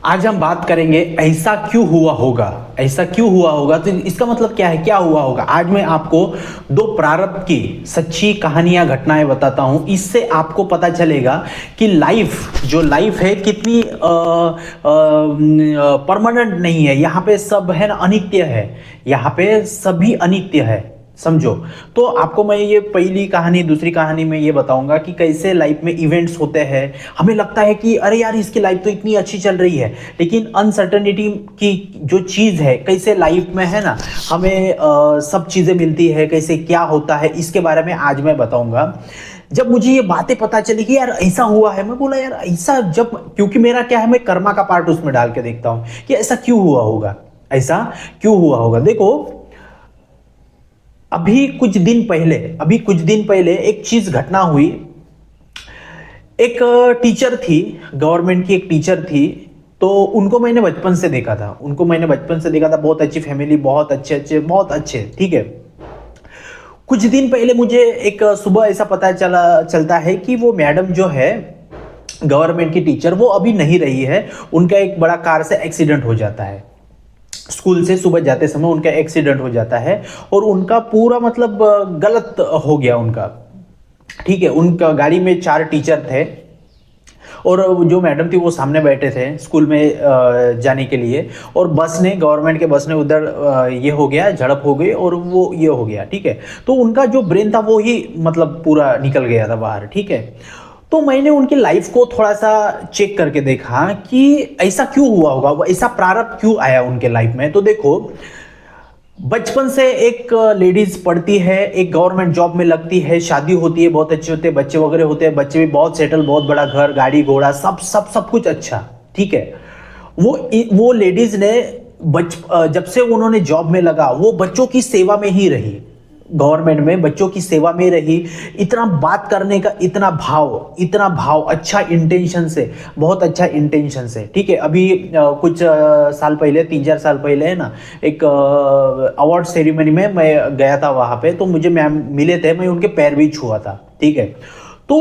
आज हम बात करेंगे ऐसा क्यों हुआ होगा। ऐसा क्यों हुआ होगा तो इसका मतलब क्या है, क्या हुआ होगा। आज मैं आपको दो प्रारब्ध की सच्ची कहानियां घटनाएं बताता हूं। इससे आपको पता चलेगा कि लाइफ है कितनी परमानेंट नहीं है। यहाँ पे सब है ना अनित्य है, यहाँ पे सभी अनित्य है, समझो। तो आपको मैं ये पहली कहानी दूसरी कहानी में ये बताऊंगा कि कैसे लाइफ में इवेंट्स होते हैं। हमें लगता है कि अरे यार इसकी लाइफ तो इतनी अच्छी चल रही है, लेकिन अनसर्टेनिटी की जो चीज़ है, कैसे लाइफ में है ना हमें सब चीज़ें मिलती है, कैसे क्या होता है, इसके बारे में आज मैं बताऊंगा। जब मुझे ये बातें पता चली कि यार ऐसा हुआ है, मैं बोला यार ऐसा, जब क्योंकि मेरा क्या है, मैं कर्मा का पार्ट उसमें डाल के देखता हूं कि ऐसा क्यों हुआ होगा, ऐसा क्यों हुआ होगा। देखो, अभी कुछ दिन पहले एक चीज घटना हुई। एक टीचर थी, गवर्नमेंट की एक टीचर थी। तो उनको मैंने बचपन से देखा था, बहुत अच्छी फैमिली, बहुत अच्छे, ठीक है। कुछ दिन पहले मुझे एक सुबह ऐसा पता चलता है कि वो मैडम जो है, गवर्नमेंट की टीचर, वो अभी नहीं रही है। उनका एक बड़ा कार से एक्सीडेंट हो जाता है। स्कूल से सुबह जाते समय उनका एक्सीडेंट हो जाता है और उनका पूरा मतलब गलत हो गया उनका, ठीक है। उनका गाड़ी में 4 टीचर थे और जो मैडम थी वो सामने बैठे थे स्कूल में जाने के लिए। और गवर्नमेंट के बस ने उधर ये हो गया, झड़प हो गई और वो ये हो गया, ठीक है। तो उनका जो ब्रेन था वो ही मतलब पूरा निकल गया था बाहर, ठीक है। तो मैंने उनकी लाइफ को थोड़ा सा चेक करके देखा कि ऐसा क्यों हुआ होगा, ऐसा प्रारब्ध क्यों आया उनके लाइफ में। तो देखो, बचपन से एक लेडीज पढ़ती है, एक गवर्नमेंट जॉब में लगती है, शादी होती है, बहुत अच्छे होते हैं, बच्चे वगैरह होते हैं, बच्चे भी बहुत सेटल, बहुत बड़ा घर, गाड़ी घोड़ा, सब सब सब कुछ अच्छा, ठीक है। वो लेडीज ने जब से उन्होंने जॉब में लगा, वो बच्चों की सेवा में ही रही, गवर्नमेंट में बच्चों की सेवा में रही। इतना बात करने का इतना भाव, अच्छा इंटेंशन से, बहुत अच्छा इंटेंशन से, ठीक है। अभी कुछ साल पहले, 3-4 साल पहले है ना, एक अवार्ड सेरेमनी में मैं गया था वहां पे। तो मुझे मैम मिले थे, मैं उनके पैर भी छुआ था, ठीक है। तो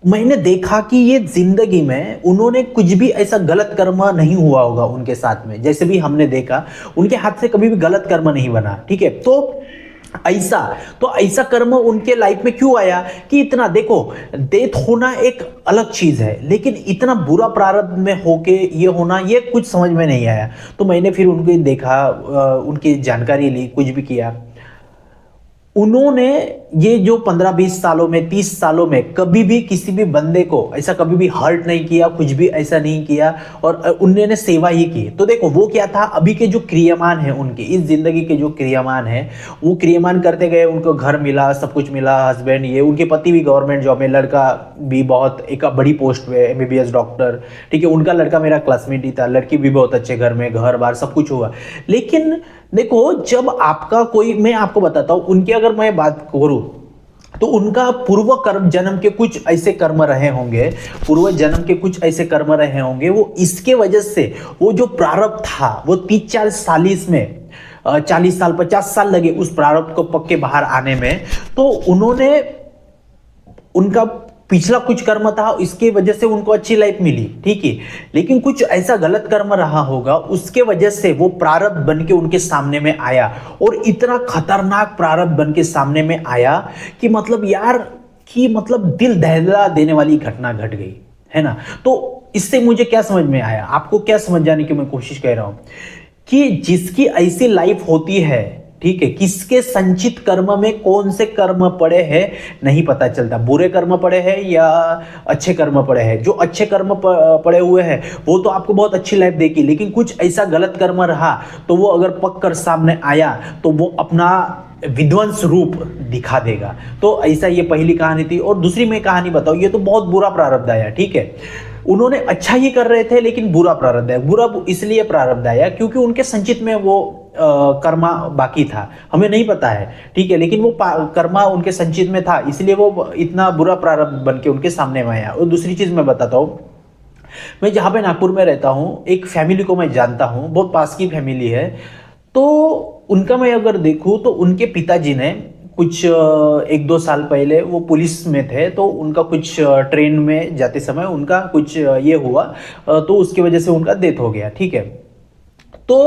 मैंने देखा कि ये जिंदगी में उन्होंने कुछ भी ऐसा गलत कर्म नहीं हुआ होगा उनके साथ में, जैसे भी हमने देखा उनके हाथ से कभी भी गलत कर्म नहीं बना, ठीक है। ऐसा कर्म उनके लाइफ में क्यों आया कि इतना, देखो, डेथ होना एक अलग चीज है, लेकिन इतना बुरा प्रारब्ध में होके ये होना, ये कुछ समझ में नहीं आया। तो मैंने फिर उनको देखा, उनकी जानकारी ली, कुछ भी किया। उन्होंने ये जो 15-20 सालों में, 30 सालों में कभी भी किसी भी बंदे को ऐसा कभी भी हर्ट नहीं किया, कुछ भी ऐसा नहीं किया, और उन्होंने सेवा ही की। तो देखो वो क्या था, अभी के जो क्रियामान है उनके, इस जिंदगी के जो क्रियामान है, वो क्रियामान करते गए। उनको घर मिला, सब कुछ मिला, हस्बैंड, ये उनके पति भी गवर्नमेंट जॉब में, लड़का भी बहुत एक बड़ी पोस्ट पे, एमबीबीएस डॉक्टर, ठीक है। उनका लड़का मेरा क्लासमेट ही था, लड़की भी बहुत अच्छे घर में, घर बार सब कुछ हुआ। लेकिन देखो, जब आपका कोई, मैं आपको बताता हूं, उनकी अगर मैं बात करूं तो उनका पूर्व कर्म जन्म के कुछ ऐसे कर्म रहे होंगे, वो इसके वजह से, वो जो प्रारब्ध था, वो 30-40 में 40 साल 50 साल लगे उस प्रारब्ध को पक्के बाहर आने में। तो उनका पिछला कुछ कर्म था, इसके वजह से उनको अच्छी लाइफ मिली, ठीक है। लेकिन कुछ ऐसा गलत कर्म रहा होगा, उसके वजह से वो प्रारब्ध बन के उनके सामने में आया, और इतना खतरनाक प्रारब्ध बन के सामने में आया कि मतलब यार, कि मतलब दिल दहला देने वाली घटना घट गई, है ना। तो इससे मुझे क्या समझ में आया, आपको क्या समझ जाने की मैं कोशिश कर रहा हूं, कि जिसकी ऐसी लाइफ होती है, ठीक है, किसके संचित कर्म में कौन से कर्म पड़े हैं नहीं पता चलता। बुरे कर्म पड़े हैं या अच्छे कर्म पड़े हैं। जो अच्छे कर्म पड़े हुए हैं वो तो आपको बहुत अच्छी लाइफ देगी, लेकिन कुछ ऐसा गलत कर्म रहा तो वो अगर पक कर सामने आया तो वो अपना विध्वंस रूप दिखा देगा। तो ऐसा ये पहली कहानी थी। और दूसरी मैं कहानी बताऊं, ये तो बहुत बुरा प्रारब्ध आया, ठीक है। उन्होंने अच्छा ही कर रहे थे, लेकिन बुरा प्रारब्ध आया। बुरा इसलिए प्रारब्ध आया क्योंकि उनके संचित में वो कर्मा बाकी था, हमें नहीं पता है, ठीक है। लेकिन वो कर्मा उनके संचित में था, इसलिए वो इतना बुरा प्रारब्ध बन के उनके सामने में आया। और दूसरी चीज मैं बताता हूँ, मैं जहाँ पे नागपुर में रहता हूँ, एक फैमिली को मैं जानता हूँ, बहुत पास की फैमिली है। तो उनका मैं अगर देखूँ तो उनके पिताजी ने कुछ 1-2 साल पहले वो पुलिस में थे, तो उनका कुछ ट्रेन में जाते समय उनका कुछ ये हुआ, तो उसकी वजह से उनका डेथ हो गया, ठीक है। तो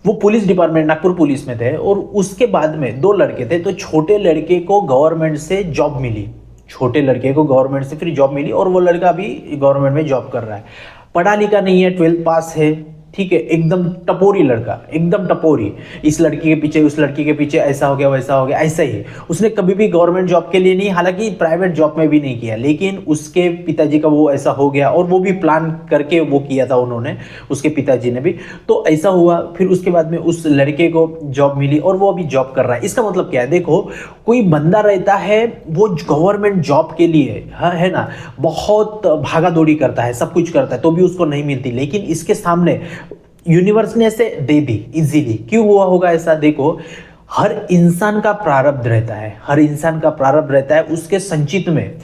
वो पुलिस डिपार्टमेंट नागपुर पुलिस में थे, और उसके बाद में 2 लड़के थे, तो छोटे लड़के को गवर्नमेंट से जॉब मिली, छोटे लड़के को गवर्नमेंट से फिर जॉब मिली, और वो लड़का अभी गवर्नमेंट में जॉब कर रहा है। पढ़ा लिखा नहीं है, 12th पास है, ठीक है, एकदम टपोरी लड़का, एकदम टपोरी, इस लड़की के पीछे उस लड़की के पीछे, ऐसा हो गया वैसा हो गया, ऐसा ही। उसने कभी भी गवर्नमेंट जॉब के लिए नहीं, हालांकि प्राइवेट जॉब में भी नहीं किया, लेकिन उसके पिताजी का वो ऐसा हो गया, और वो भी प्लान करके वो किया था उन्होंने, उसके पिताजी ने भी। तो ऐसा हुआ, फिर उसके बाद में उस लड़के को जॉब मिली, और वो अभी जॉब कर रहा है। इसका मतलब क्या है, देखो, कोई बंदा रहता है वो गवर्नमेंट जॉब के लिए, हाँ, है ना, बहुत भागा दौड़ी करता है, सब कुछ करता है, तो भी उसको नहीं मिलती, लेकिन इसके सामने यूनिवर्स ने ऐसे दे दी इजीली। क्यों हुआ होगा ऐसा, देखो, हर इंसान का प्रारब्ध रहता है, हर इंसान का प्रारब्ध रहता है उसके संचित में।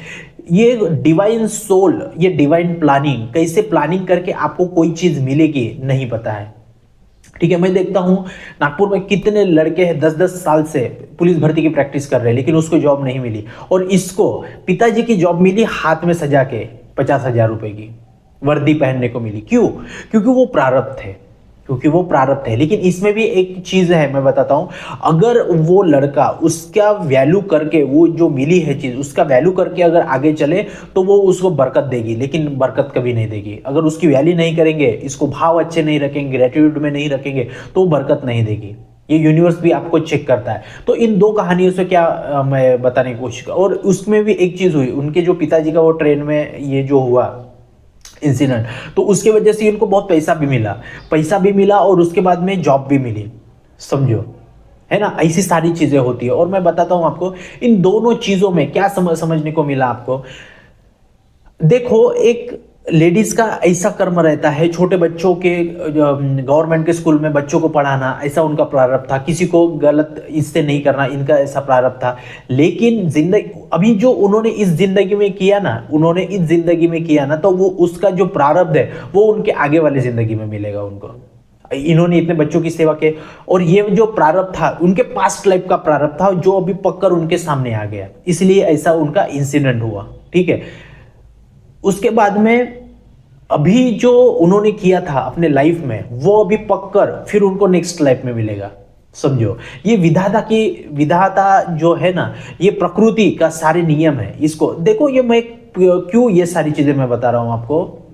ये डिवाइन सोल, ये डिवाइन प्लानिंग, कैसे प्लानिंग करके आपको कोई चीज मिलेगी नहीं पता है, ठीक है। मैं देखता हूं नागपुर में कितने लड़के हैं 10-10 साल से पुलिस भर्ती की प्रैक्टिस कर रहे हैं, लेकिन उसको जॉब नहीं मिली, और इसको पिताजी की जॉब मिली, हाथ में सजा के 50,000 रुपए की वर्दी पहनने को मिली। क्यों? क्योंकि वो प्रारब्ध थे, क्योंकि वो प्रारब्ध है। लेकिन इसमें भी एक चीज है, मैं बताता हूं, अगर वो लड़का उसका वैल्यू करके, वो जो मिली है चीज उसका वैल्यू करके अगर आगे चले, तो वो उसको बरकत देगी, लेकिन बरकत कभी नहीं देगी। अगर उसकी वैल्यू नहीं करेंगे, इसको भाव अच्छे नहीं रखेंगे, ग्रेटिट्यूड में नहीं रखेंगे, तो बरकत नहीं देगी। ये यूनिवर्स भी आपको चेक करता है। तो इन 2 कहानियों से क्या मैं बताने की कोशिश, और उसमें भी एक चीज हुई, उनके जो पिताजी का वो ट्रेन में ये जो हुआ इंसिडेंट, तो उसके वजह से इनको बहुत पैसा भी मिला, और उसके बाद में जॉब भी मिली, समझो, है ना। ऐसी सारी चीजें होती है, और मैं बताता हूं आपको इन दोनों चीजों में क्या समझने को मिला आपको। देखो, एक लेडीज का ऐसा कर्म रहता है, छोटे बच्चों के गवर्नमेंट के स्कूल में बच्चों को पढ़ाना, ऐसा उनका प्रारब्ध था, किसी को गलत इससे नहीं करना, इनका ऐसा प्रारब्ध था। लेकिन जिंदगी अभी जो उन्होंने इस जिंदगी में किया ना, तो वो उसका जो प्रारब्ध है वो उनके आगे वाली जिंदगी में मिलेगा उनको। इन्होंने इतने बच्चों की सेवा की, और ये जो प्रारब्ध था उनके पास्ट लाइफ का प्रारब्ध था, जो अभी पककर उनके सामने आ गया, इसलिए ऐसा उनका इंसिडेंट हुआ, ठीक है। उसके बाद में अभी जो उन्होंने किया था अपने लाइफ में, वो अभी पककर फिर उनको नेक्स्ट लाइफ में मिलेगा, समझो। ये विधाता जो है ना, ये प्रकृति का सारे नियम है। इसको देखो, ये मैं क्यों ये सारी चीजें मैं बता रहा हूं आपको।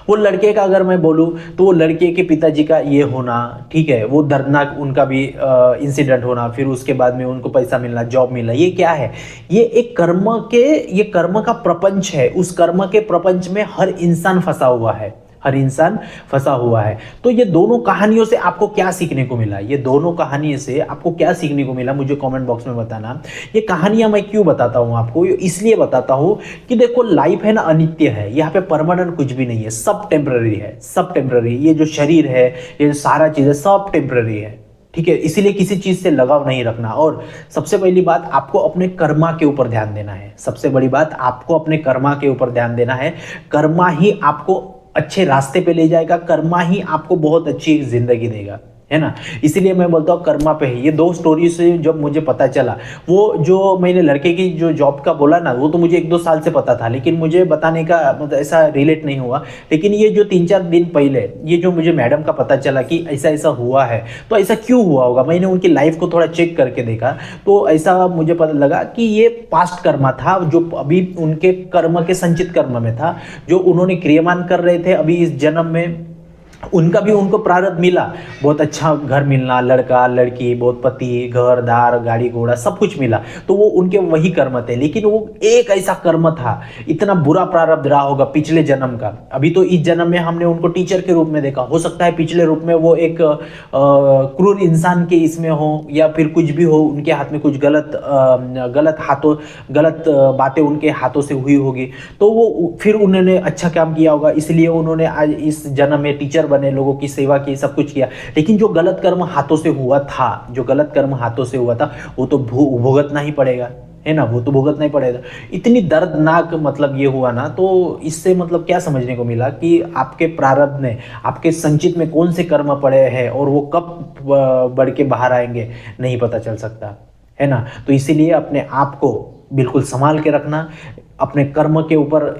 वो लड़के का अगर मैं बोलूं, तो वो लड़के के पिताजी का ये होना, ठीक है, वो दर्दनाक उनका भी इंसिडेंट होना, फिर उसके बाद में उनको पैसा मिलना, जॉब मिलना, ये क्या है, ये कर्म का प्रपंच है। उस कर्म के प्रपंच में हर इंसान फंसा हुआ है, हर इंसान फंसा हुआ है। तो ये दोनों कहानियों से आपको क्या सीखने को मिला, ये दोनों कहानियों से आपको क्या सीखने को मिला, मुझे कमेंट बॉक्स में बताना। ये कहानियां मैं क्यों बताता हूं आपको, इसलिए बताता हूं कि देखो, लाइफ है ना, अनित्य है, यहाँ पे परमानेंट कुछ भी नहीं है, सब टेम्पररी है, सब टेम्पररी। ये जो शरीर है, ये जो सारा चीज है, सब टेम्पररी है, ठीक है। इसीलिए किसी चीज से लगाव नहीं रखना, और सबसे पहली बात, आपको अपने कर्मा के ऊपर ध्यान देना है। सबसे बड़ी बात, आपको अपने कर्मा के ऊपर ध्यान देना है। कर्मा ही आपको अच्छे रास्ते पे ले जाएगा, कर्मा ही आपको बहुत अच्छी जिंदगी देगा, है ना। इसीलिए मैं बोलता हूँ कर्मा पे ही। ये 2 स्टोरी से जब मुझे पता चला, वो जो मैंने लड़के की जो जॉब का बोला ना, वो तो मुझे 1-2 साल से पता था, लेकिन मुझे बताने का मतलब ऐसा रिलेट नहीं हुआ। लेकिन ये जो 3-4 दिन पहले ये जो मुझे मैडम का पता चला कि ऐसा ऐसा हुआ है, तो ऐसा क्यों हुआ होगा, मैंने उनकी लाइफ को थोड़ा चेक करके देखा, तो ऐसा मुझे पता लगा कि ये पास्ट कर्मा था, जो अभी उनके कर्म के संचित कर्म में था, जो उन्होंने क्रियामान कर रहे थे अभी इस जन्म में। उनका भी उनको प्रारब्ध मिला, बहुत अच्छा घर मिलना, लड़का लड़की, बहुत पति, घर दार, गाड़ी घोड़ा, सब कुछ मिला, तो वो उनके वही कर्म थे। लेकिन वो एक ऐसा कर्म था, इतना बुरा प्रारब्ध रहा होगा पिछले जन्म का। अभी तो इस जन्म में हमने उनको टीचर के रूप में देखा, हो सकता है पिछले रूप में वो एक क्रूर इंसान के इसमें हो, या फिर कुछ भी हो, उनके हाथ में कुछ गलत बातें उनके हाथों से हुई होगी, तो वो फिर उन्होंने अच्छा काम किया होगा, इसलिए उन्होंने आज इस जन्म में टीचर बने, लोगों की सेवा की, सब कुछ किया। लेकिन जो गलत कर्म हाथों से हुआ था, वो तो भुगतना ही पड़ेगा, है ना, वो तो भुगतना ही पड़ेगा। इतनी दर्दनाक मतलब ये हुआ ना, तो इससे मतलब क्या समझने को मिला कि आपके प्रारब्ध ने, आपके संचित में कौन से कर्म पड़े हैं, और वो कब बढ़ के बाहर आएंगे नहीं पता चल सकता। है ना। तो इसीलिए अपने आप को बिल्कुल संभाल के रखना, अपने कर्म के ऊपर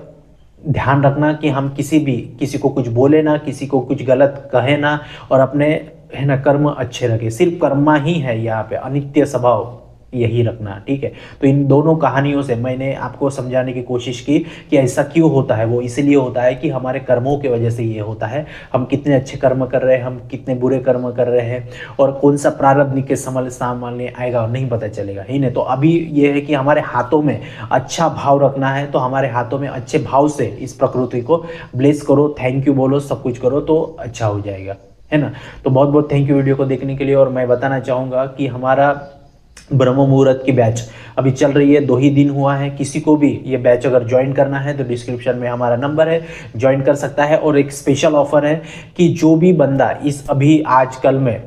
ध्यान रखना कि हम किसी को कुछ बोले ना, किसी को कुछ गलत कहे ना, और अपने है ना कर्म अच्छे रखे। सिर्फ कर्मा ही है यहाँ पे, अनित्य स्वभाव यही रखना, ठीक है। तो इन दोनों कहानियों से मैंने आपको समझाने की कोशिश की कि ऐसा क्यों होता है। वो इसलिए होता है कि हमारे कर्मों की वजह से ये होता है। हम कितने अच्छे कर्म कर रहे हैं, हम कितने बुरे कर्म कर रहे हैं, और कौन सा प्रारब्ध के सामने आएगा नहीं पता चलेगा ही नहीं। तो अभी ये है कि हमारे हाथों में अच्छा भाव रखना है, तो हमारे हाथों में अच्छे भाव से इस प्रकृति को ब्लेस करो, थैंक यू बोलो, सब कुछ करो तो अच्छा हो जाएगा, है ना। तो बहुत बहुत थैंक यू वीडियो को देखने के लिए। और मैं बताना चाहूँगा कि हमारा ब्रह्म मुहूर्त की बैच अभी चल रही है, 2 ही दिन हुआ है। किसी को भी ये बैच अगर ज्वाइन करना है तो डिस्क्रिप्शन में हमारा नंबर है, ज्वाइन कर सकता है। और एक स्पेशल ऑफर है कि जो भी बंदा इस अभी आजकल में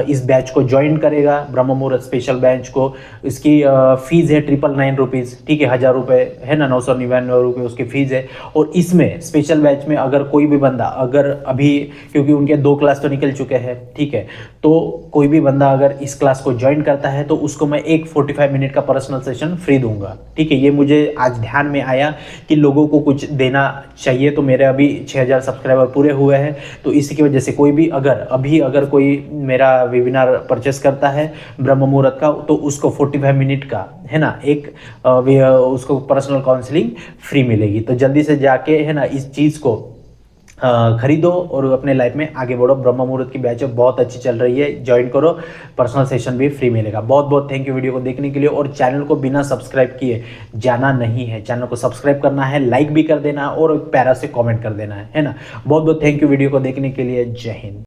इस बैच को ज्वाइन करेगा, ब्रह्म मुहूर्त स्पेशल बैच को, इसकी फीस है 999 रुपीज़, ठीक है, 1000 रुपये है ना, 999 रुपये उसकी फीस है। और इसमें स्पेशल बैच में अगर कोई भी बंदा अगर अभी, क्योंकि उनके 2 क्लास तो निकल चुके हैं, ठीक है, तो कोई भी बंदा अगर इस क्लास को ज्वाइन करता है तो उसको मैं एक 45 मिनट का पर्सनल सेशन फ्री दूंगा, ठीक है। ये मुझे आज ध्यान में आया कि लोगों को कुछ देना चाहिए। तो मेरे अभी 6000 सब्सक्राइबर पूरे हुए हैं, तो इसी की वजह से कोई भी अगर कोई मेरा वेबिनार परचेस करता है ब्रह्म मुहूर्त का, तो उसको 45 मिनट का है ना एक उसको पर्सनल काउंसलिंग फ्री मिलेगी। तो जल्दी से जाके है ना इस चीज़ को खरीदो और अपने लाइफ में आगे बढ़ो। ब्रह्म मुहूर्त की बैच बहुत अच्छी चल रही है, ज्वाइन करो, पर्सनल सेशन भी फ्री मिलेगा। बहुत बहुत थैंक यू वीडियो को देखने के लिए। और चैनल को बिना सब्सक्राइब किए जाना नहीं है, चैनल को सब्सक्राइब करना है, लाइक भी कर देना और एक प्यारा से कमेंट कर देना है ना। बहुत बहुत थैंक यू वीडियो को देखने के लिए। जय हिंद।